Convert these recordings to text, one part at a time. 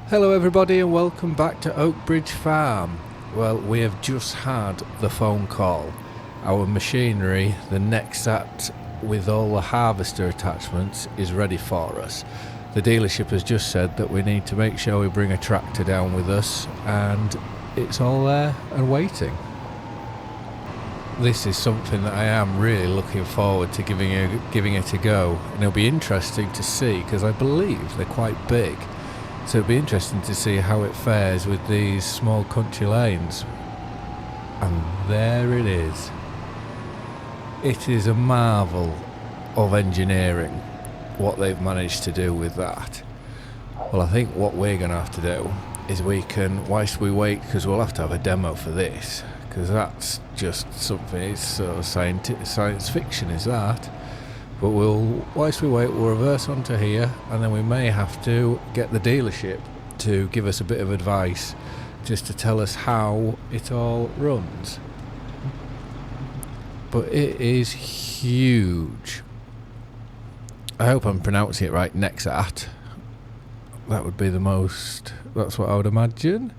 Hello everybody and welcome back to Oakbridge Farm. Well, we have just had the phone call. Our machinery, the NEXAT with all the harvester attachments, is ready for us. The dealership has just said that we need to make sure we bring a tractor down with us, and it's all there and waiting. This is something that I am really looking forward to giving it a go, and it'll be interesting to see because I believe they're quite big. So it'll be interesting to see how it fares with these small country lanes. And there it is. It is a marvel of engineering, what they've managed to do with that. Well, I think what we're going to have to do is we can, whilst we wait, because we'll have to have a demo for this, because that's just something, it's sort of science fiction is that. But whilst we wait, we'll reverse onto here, and then we may have to get the dealership to give us a bit of advice, just to tell us how it all runs. But it is huge. I hope I'm pronouncing it right, NEXAT. That would be the most, that's what I would imagine.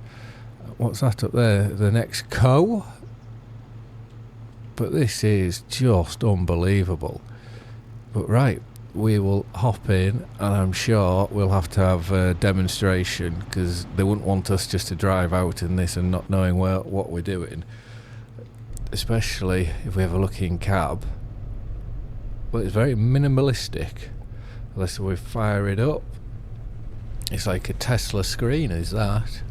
What's that up there? The next co? But this is just unbelievable. But right, we will hop in, and I'm sure we'll have to have a demonstration, because they wouldn't want us just to drive out in this and not knowing what we're doing. Especially if we have a look in cab. Well, it's very minimalistic. Unless we fire it up. It's like a Tesla screen, is that?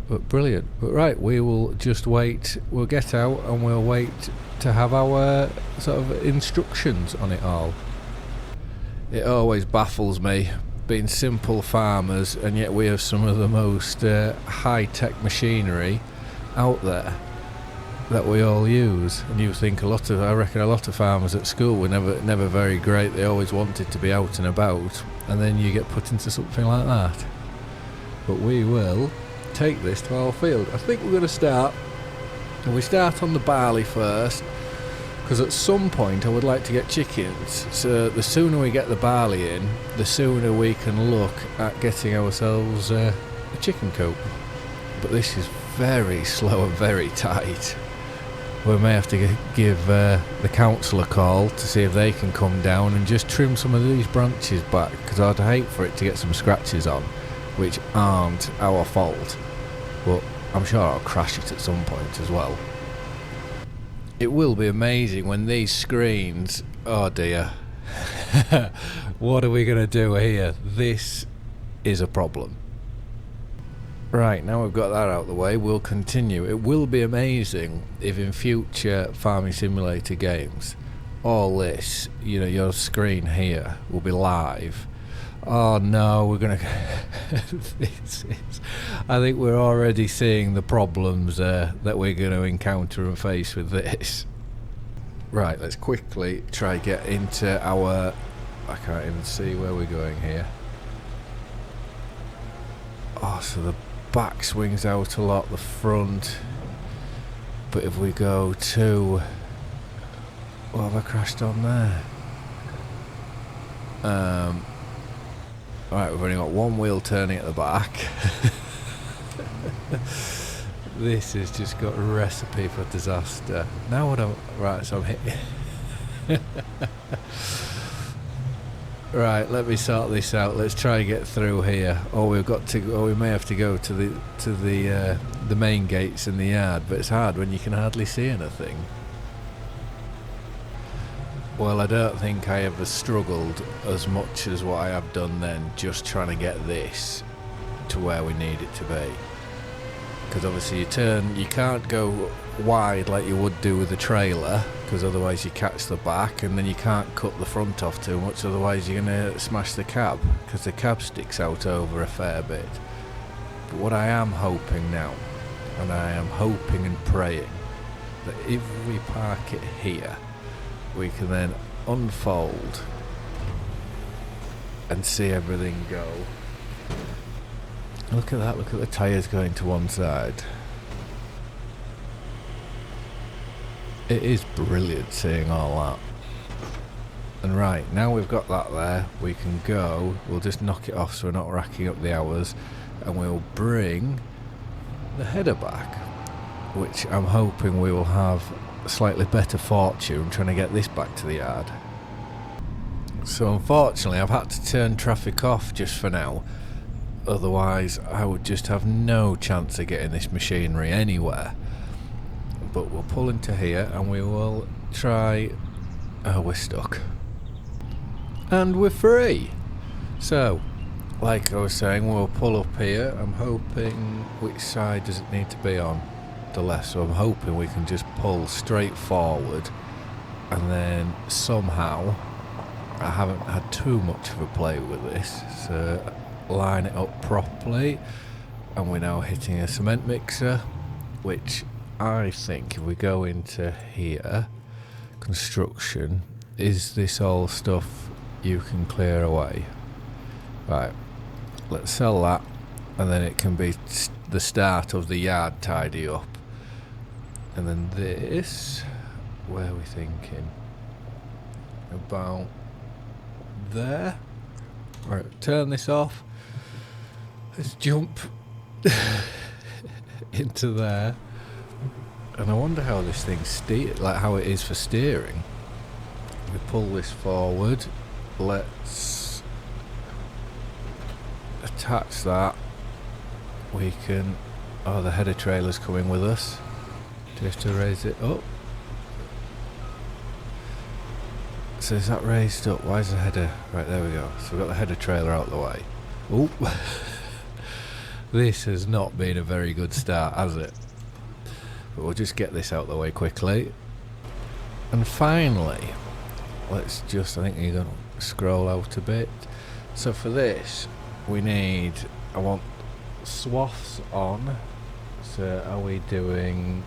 But brilliant. But right, we will just wait. We'll get out and we'll wait to have our sort of instructions on it all. It always baffles me, being simple farmers, and yet we have some of the most high-tech machinery out there that we all use. And you think I reckon a lot of farmers at school were never very great. They always wanted to be out and about, and then you get put into something like that. But we will take this to our field. I think we're going to start, and we start on the barley first, because at some point I would like to get chickens. So the sooner we get the barley in, the sooner we can look at getting ourselves a chicken coop. But this is very slow and very tight. We may have to give the council a call to see if they can come down and just trim some of these branches back, because I'd hate for it to get some scratches on, which aren't our fault. But I'm sure I'll crash it at some point as well. It will be amazing when these screens, oh dear, what are we going to do here? This is a problem. Right, now we've got that out of the way, we'll continue. It will be amazing if in future Farming Simulator games, all this, your screen here will be live. Oh no, we're going to... I think we're already seeing the problems that we're going to encounter and face with this. Right, let's quickly try get into our... I can't even see where we're going here. Oh, so the back swings out a lot, the front. But if we go to... What have I crashed on there? Right, we've only got one wheel turning at the back. This has just got a recipe for disaster. Now what right, so I'm hitting... Right, let me sort this out. Let's try and get through here. Or we may have to go to the main gates in the yard, but it's hard when you can hardly see anything. Well, I don't think I ever struggled as much as what I have done then, just trying to get this to where we need it to be. Because obviously you can't go wide like you would do with a trailer, because otherwise you catch the back, and then you can't cut the front off too much, otherwise you're going to smash the cab, because the cab sticks out over a fair bit. But what I am hoping now, and I am hoping and praying, that if we park it here, we can then unfold and see everything go. Look at that, look at the tyres going to one side. It is brilliant seeing all that. And right, now we've got that there, we can go, we'll just knock it off so we're not racking up the hours, and we'll bring the header back, which I'm hoping we will have a slightly better fortune trying to get this back to the yard. So unfortunately I've had to turn traffic off just for now, otherwise I would just have no chance of getting this machinery anywhere. But we'll pull into here and we will try... Oh, we're stuck. And we're free! So, like I was saying, we'll pull up here. I'm hoping... Which side does it need to be on? The left. So I'm hoping we can just pull straight forward, and then somehow... I haven't had too much of a play with this, so line it up properly, and we're now hitting a cement mixer, which I think if we go into here, construction, is this all stuff you can clear away? Right, let's sell that, and then it can be the start of the yard tidy up. And then this, where are we thinking? About there. Right, turn this off. Let's jump into there. And I wonder how this thing like how it is for steering. We pull this forward. Let's attach that. We can... Oh, the header trailer's coming with us. Do you have to raise it up? So is that raised up? Why is the header... Right, there we go. So we've got the header trailer out the way. Oop. This has not been a very good start, has it? But we'll just get this out the way quickly. And finally, let's just... I think you're going to scroll out a bit. So for this, we need... I want swaths on. So are we doing...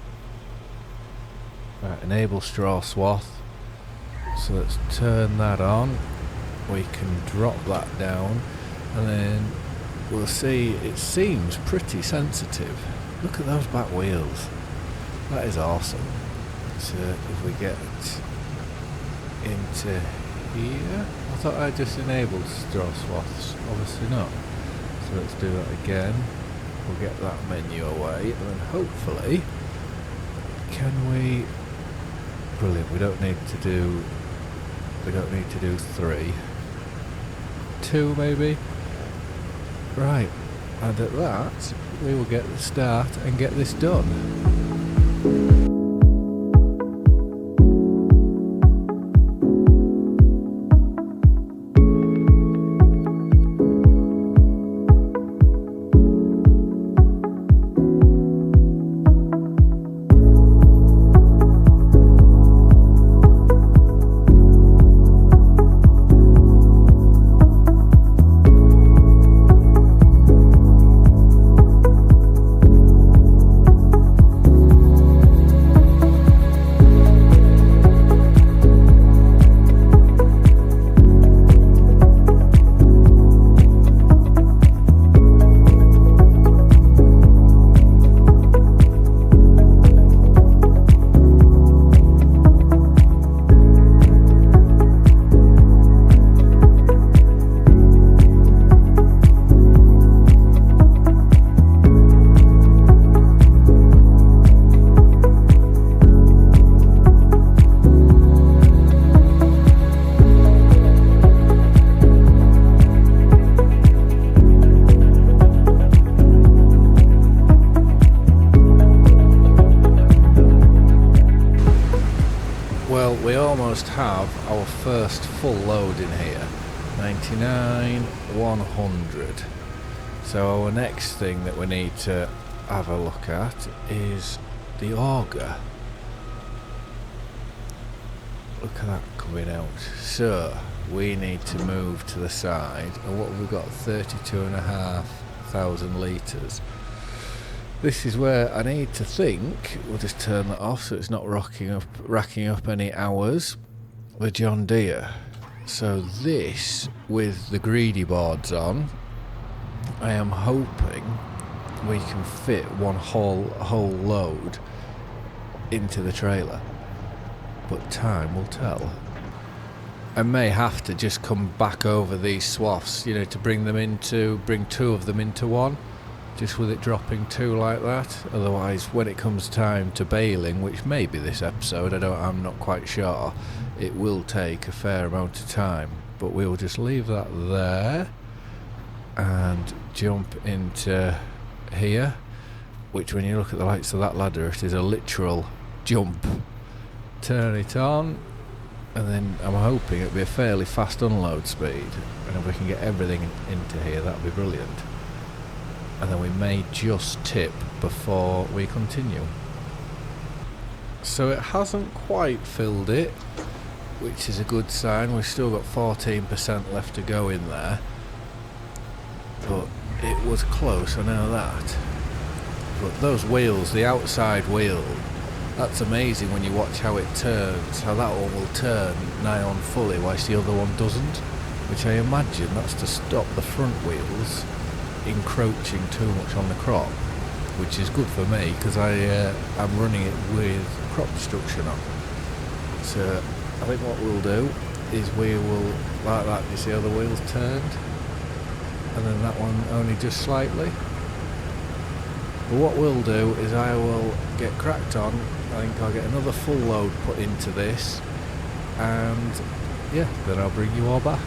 Right, enable straw swath. So let's turn that on, we can drop that down, and then we'll see, it seems pretty sensitive. Look at those back wheels, that is awesome. So if we get into here, I thought I just enabled straw swaths, obviously not. So let's do that again, we'll get that menu away, and then hopefully, can we, brilliant, we don't need to do 3, 2 maybe. Right, and at that we will get the start and get this done. We almost have our first full load in here, 99, 100. So our next thing that we need to have a look at is the auger. Look at that coming out. So we need to move to the side, and what have we got? 32,500 litres. This is where I need to think, we'll just turn that off so it's not racking up any hours, the John Deere. So this, with the greedy boards on, I am hoping we can fit one whole load into the trailer. But time will tell. I may have to just come back over these swaths, you know, to bring two of them into one, just with it dropping two like that. Otherwise, when it comes time to baling, which may be this episode, I'm not quite sure, it will take a fair amount of time. But we will just leave that there and jump into here, which when you look at the lights of that ladder, it is a literal jump. Turn it on, and then I'm hoping it'll be a fairly fast unload speed, and if we can get everything into here, that'll be brilliant. And then we may just tip before we continue. So it hasn't quite filled it, which is a good sign. We've still got 14% left to go in there, but it was close, I know that. But those wheels, the outside wheel, that's amazing when you watch how it turns, how that one will turn nigh on fully whilst the other one doesn't, which I imagine that's to stop the front wheels encroaching too much on the crop, which is good for me because I'm running it with crop destruction on. So I think what we'll do is we will, like that, you see how the wheels turned, and then that one only just slightly. But what we'll do is I will get cracked on. I think I'll get another full load put into this, and yeah, then I'll bring you all back.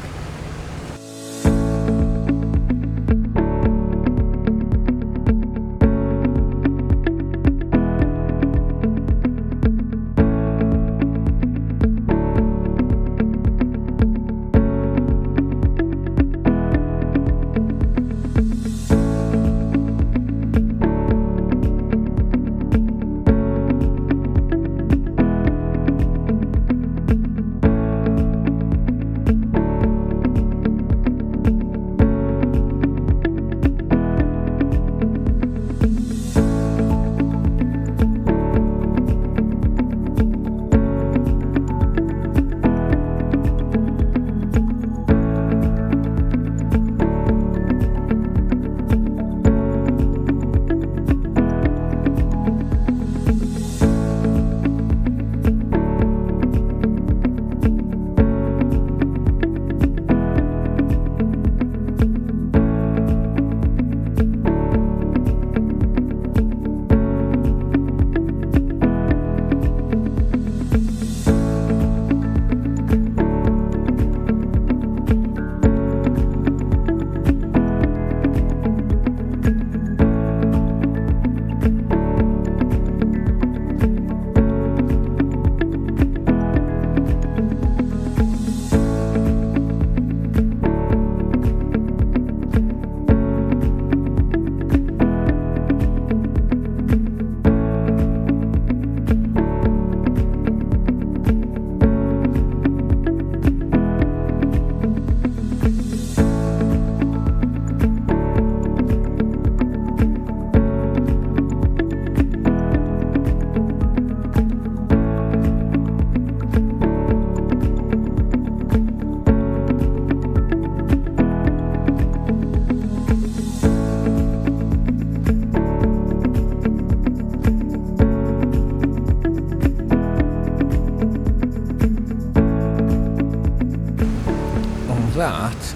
That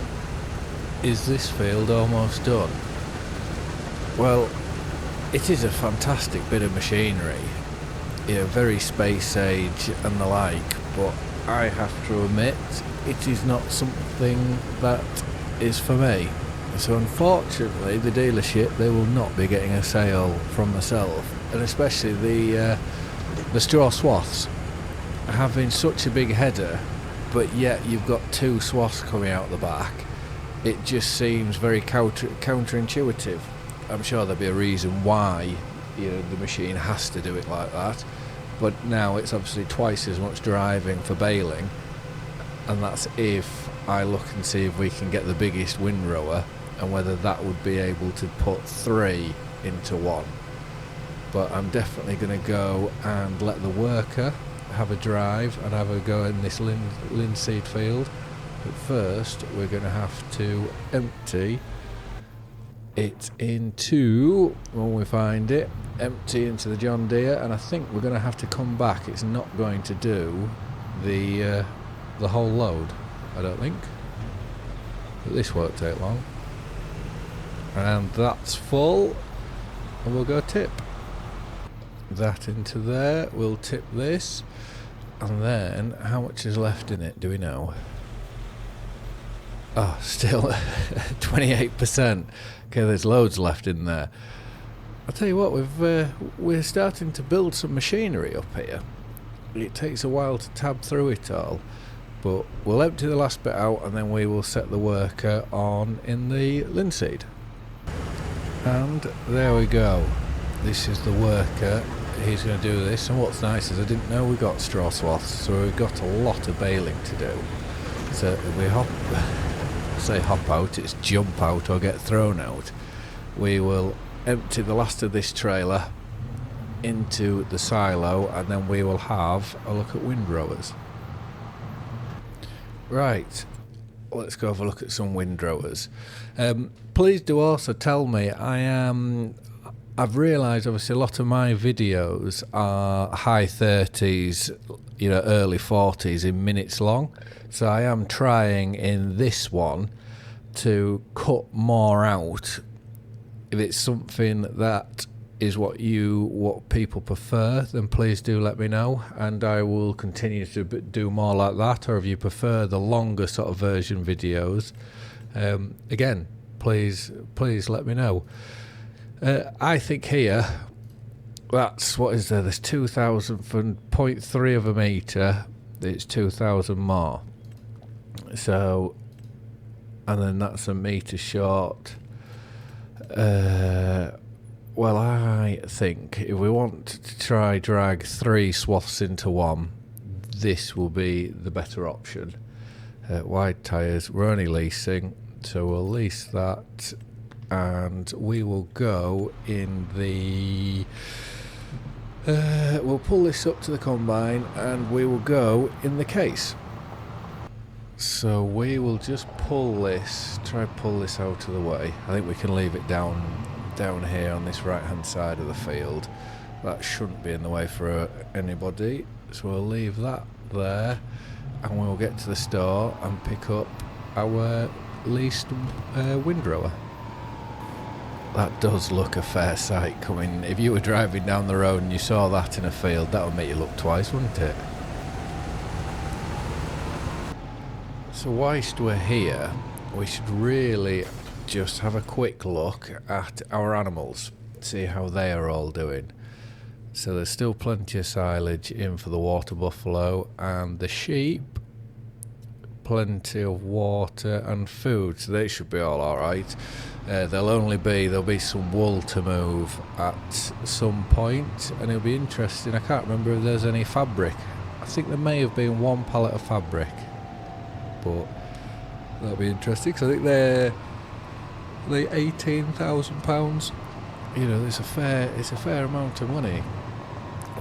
is this field almost done. Well, it is a fantastic bit of machinery, very space age and the like, but I have to admit it is not something that is for me. So unfortunately the dealership, they will not be getting a sale from myself, and especially the straw swaths. Having such a big header, but yet you've got two swaths coming out the back, it just seems very counterintuitive. I'm sure there'll be a reason why the machine has to do it like that, but now it's obviously twice as much driving for baling, and that's if I look and see if we can get the biggest windrower and whether that would be able to put three into one. But I'm definitely going to go and let the worker have a drive and have a go in this linseed field. But first we're going to have to empty it into, when we find it, empty into the John Deere, and I think we're going to have to come back. It's not going to do the whole load. I don't think. But this won't take long. And that's full. And we'll go tip. That into there. We'll tip this. And then, how much is left in it? Do we know? Oh, still 28%. Okay, there's loads left in there. I'll tell you what, we're starting to build some machinery up here. It takes a while to tab through it all, but we'll empty the last bit out and then we will set the worker on in the linseed. And there we go. This is the worker. He's going to do this, and what's nice is I didn't know we got straw swaths, so we've got a lot of baling to do. So if we hop out, it's jump out or get thrown out. We will empty the last of this trailer into the silo, and then we will have a look at windrowers. Right, let's go have a look at some windrowers. Please do also tell me, I've realised obviously a lot of my videos are high 30s, early 40s in minutes long. So I am trying in this one to cut more out. If it's something that is what people prefer, then please do let me know, and I will continue to do more like that. Or if you prefer the longer sort of version videos, again, please let me know. I think here, that's, what is there, there's 2,000 for 0.3 of a metre, it's 2,000 more. So, and then that's a metre short. Well, I think if we want to try drag 3 swaths into one, this will be the better option. Wide tyres, we're only leasing, so we'll lease that. And we will go in the we'll pull this up to the combine and we will go in the case. So we will just pull this out of the way. I think we can leave it down here on this right hand side of the field. That shouldn't be in the way for anybody, so we'll leave that there, and we'll get to the store and pick up our leased windrower. That does look a fair sight coming. If you were driving down the road and you saw that in a field, that would make you look twice, wouldn't it? So whilst we're here, we should really just have a quick look at our animals, see how they are all doing. So there's still plenty of silage in for the water buffalo and the sheep. Plenty of water and food, so they should be all alright. There'll be some wool to move at some point, and it'll be interesting. I can't remember if there's any fabric. I think there may have been one pallet of fabric, but that'll be interesting because I think they're £18,000. It's a fair amount of money.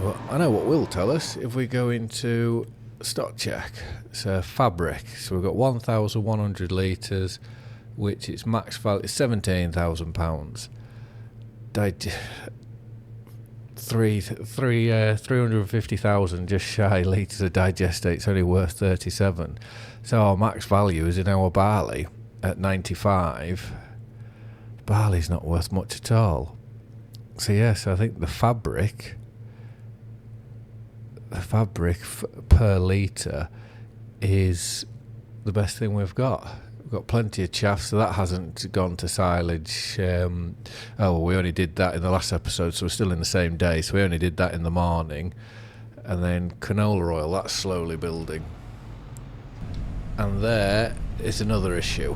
Well, I know what will tell us if we go into stock check. So fabric. So we've got 1,100 litres, which its max value is £17,000. 350,000 just shy litres of digestate. It's only worth 37. So our max value is in our barley at 95. Barley's not worth much at all. So yes, I think the fabric per litre is the best thing we've got. We've got plenty of chaff, so that hasn't gone to silage. We only did that in the last episode, so we're still in the same day, so we only did that in the morning. And then canola oil, that's slowly building. And there is another issue.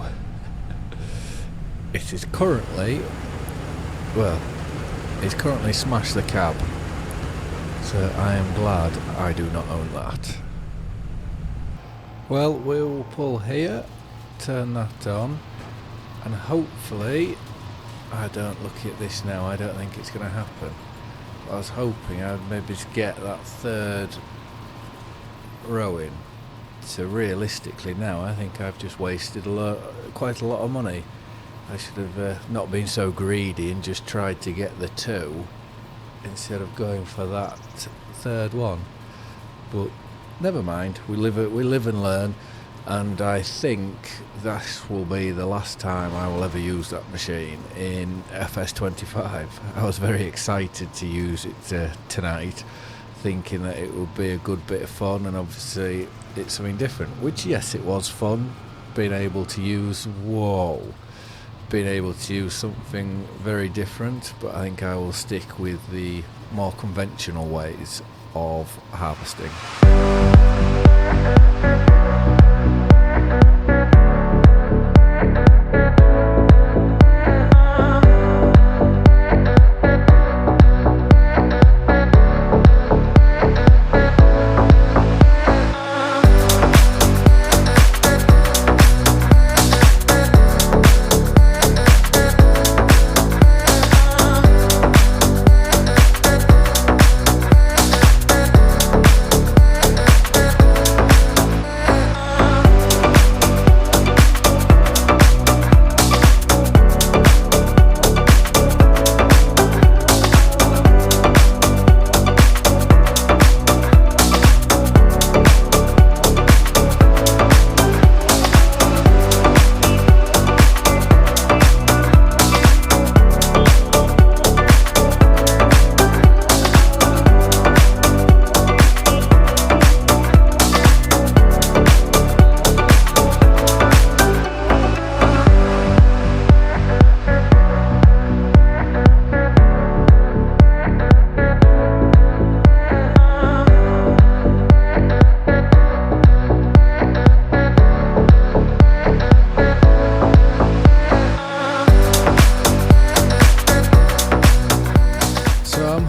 It is currently smashed the cab. So I am glad I do not own that. Well, we'll pull here, turn that on, and hopefully, I don't look at this now, I don't think it's going to happen. I was hoping I'd maybe get that third row in. So realistically now, I think I've just wasted quite a lot of money. I should have not been so greedy and just tried to get the two instead of going for that third one. But never mind, we live and learn. and I think this will be the last time I will ever use that machine in FS25. I was very excited to use it tonight, thinking that it would be a good bit of fun, and obviously it's something different, which yes, it was fun being able to use something very different, but I think I will stick with the more conventional ways of harvesting.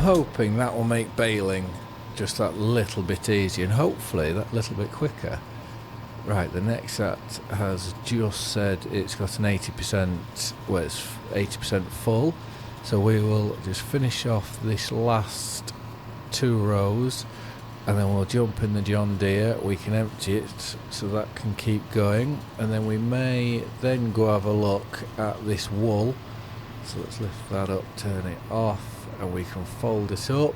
Hoping that will make baling just that little bit easier, and hopefully that little bit quicker. Right, the NEXAT has just said it's got an 80%, well, it's 80% full, so we will just finish off this last 2 rows, and then we'll jump in the John Deere. We can empty it so that can keep going, and then we may then go have a look at this wool. So let's lift that up, turn it off, and we can fold it up.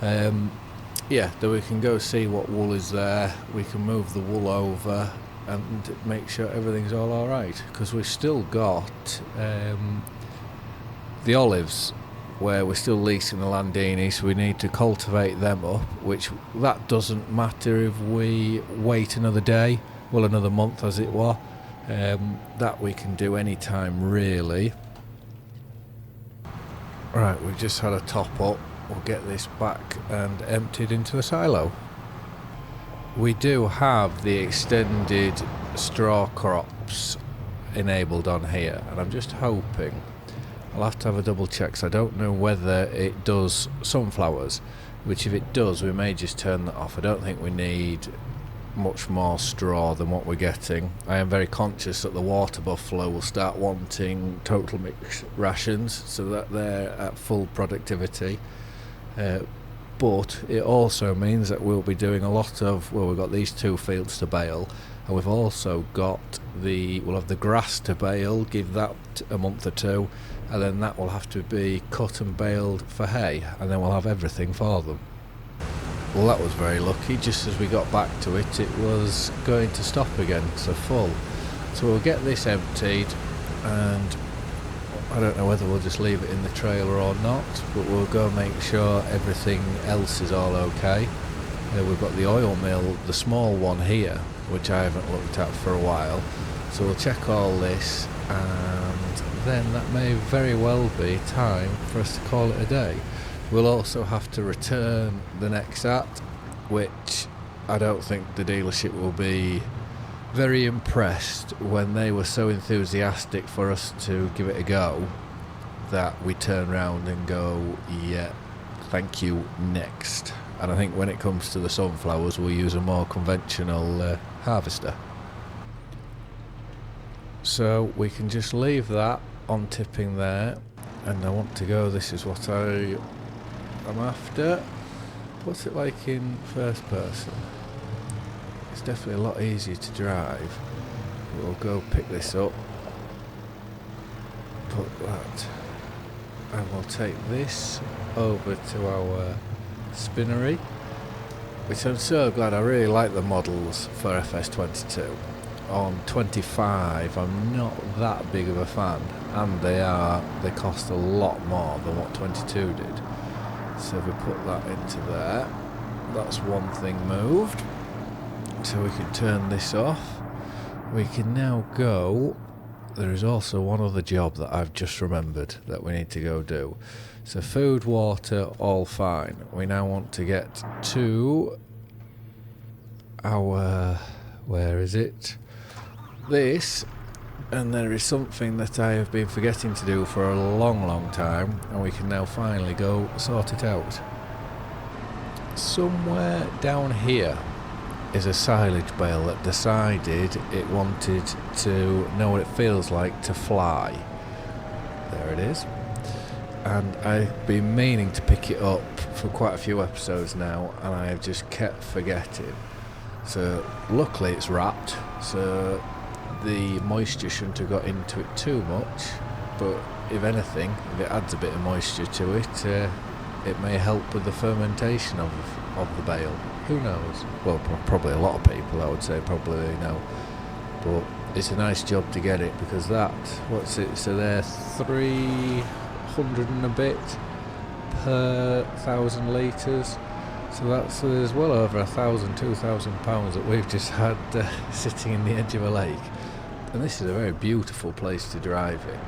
Yeah, then we can go see what wool is there. We can move the wool over and make sure everything's all alright, because we've still got the olives where we're still leasing the Landini, so we need to cultivate them up, which that doesn't matter if we wait another day, well, another month as it were. That we can do any time really. Right, we've just had a top up. We'll get this back and emptied into the silo. We do have the extended straw crops enabled on here, and I'm just hoping, I'll have to have a double check, so I don't know whether it does sunflowers, which if it does we may just turn that off. I don't think we need much more straw than what we're getting. I am very conscious that the water buffalo will start wanting total mix rations, so that they're at full productivity, but it also means that we'll be doing a lot of, well, we've got these 2 fields to bale, and we've also got we'll have the grass to bale, give that a month or 2, and then that will have to be cut and baled for hay, and then we'll have everything for them. Well, that was very lucky. Just as we got back to it, it was going to stop again, so full. So we'll get this emptied, and I don't know whether we'll just leave it in the trailer or not, but we'll go make sure everything else is all okay. We've got the oil mill, the small one here, which I haven't looked at for a while. So we'll check all this, and then that may very well be time for us to call it a day. We'll also have to return the NEXAT, which I don't think the dealership will be very impressed when they were so enthusiastic for us to give it a go that we turn around and go, yeah, thank you, next. And I think when it comes to the sunflowers, we'll use a more conventional harvester. So we can just leave that on tipping there, and I want to go, this is what I'm after. What's it like in first person? It's definitely a lot easier to drive. We'll go pick this up, put that, and we'll take this over to our spinnery, which I'm so glad. I really like the models for FS22. on 25 I'm not that big of a fan, and they cost a lot more than what 22 did. So if we put that into there, that's one thing moved. So we can turn this off. We can now go. There is also one other job that I've just remembered that we need to go do. So food, water, all fine. We now want to get to our, where is it? This, and there is something that I have been forgetting to do for a long time, and we can now finally go sort it out. Somewhere down here is a silage bale that decided it wanted to know what it feels like to fly. There it is. And I've been meaning to pick it up for quite a few episodes now, and I have just kept forgetting. So luckily it's wrapped, so the moisture shouldn't have got into it too much, but if anything, if it adds a bit of moisture to it, it may help with the fermentation of the bale. Who knows? Well, probably a lot of people, I would say, probably know. But it's a nice job to get it, because that, what's it, so they're 300 and a bit per 1,000 litres. So there's well over 1,000, 2,000 pounds that we've just had sitting in the edge of a lake. And this is a very beautiful place to drive in.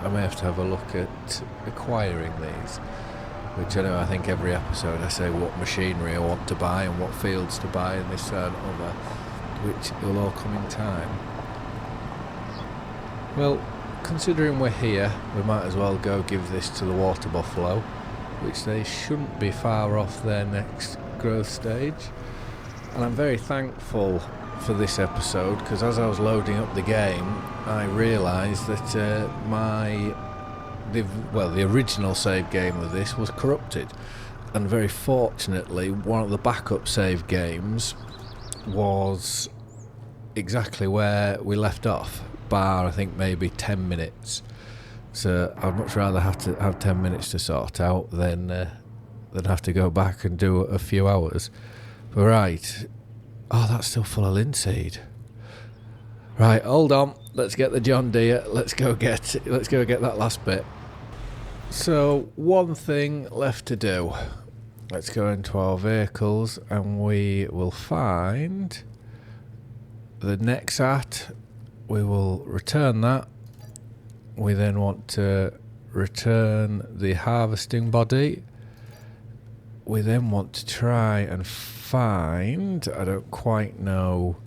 I may have to have a look at acquiring these, which I know I think every episode I say what machinery I want to buy and what fields to buy and this and other, which will all come in time. Well, considering we're here, we might as well go give this to the water buffalo, which they shouldn't be far off their next growth stage. And I'm very thankful for this episode, because as I was loading up the game, I realised that the original save game of this was corrupted, and very fortunately one of the backup save games was exactly where we left off, bar I think maybe 10 minutes. So I'd much rather have to have 10 minutes to sort out than have to go back and do a few hours. But right, oh, that's still full of linseed. Right, hold on. Let's get the John Deere. Let's go get that last bit. So one thing left to do. Let's go into our vehicles and we will find the NEXAT. We will return that. We then want to return the harvesting body. We then want to try and find, I don't quite know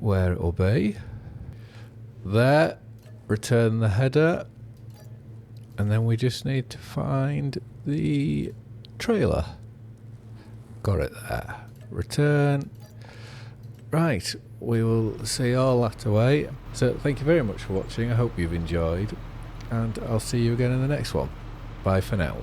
where it will be. There, return the header. And then we just need to find the trailer. Got it there. Return. Right, we will see all that away. So thank you very much for watching. I hope you've enjoyed, and I'll see you again in the next one. Bye for now.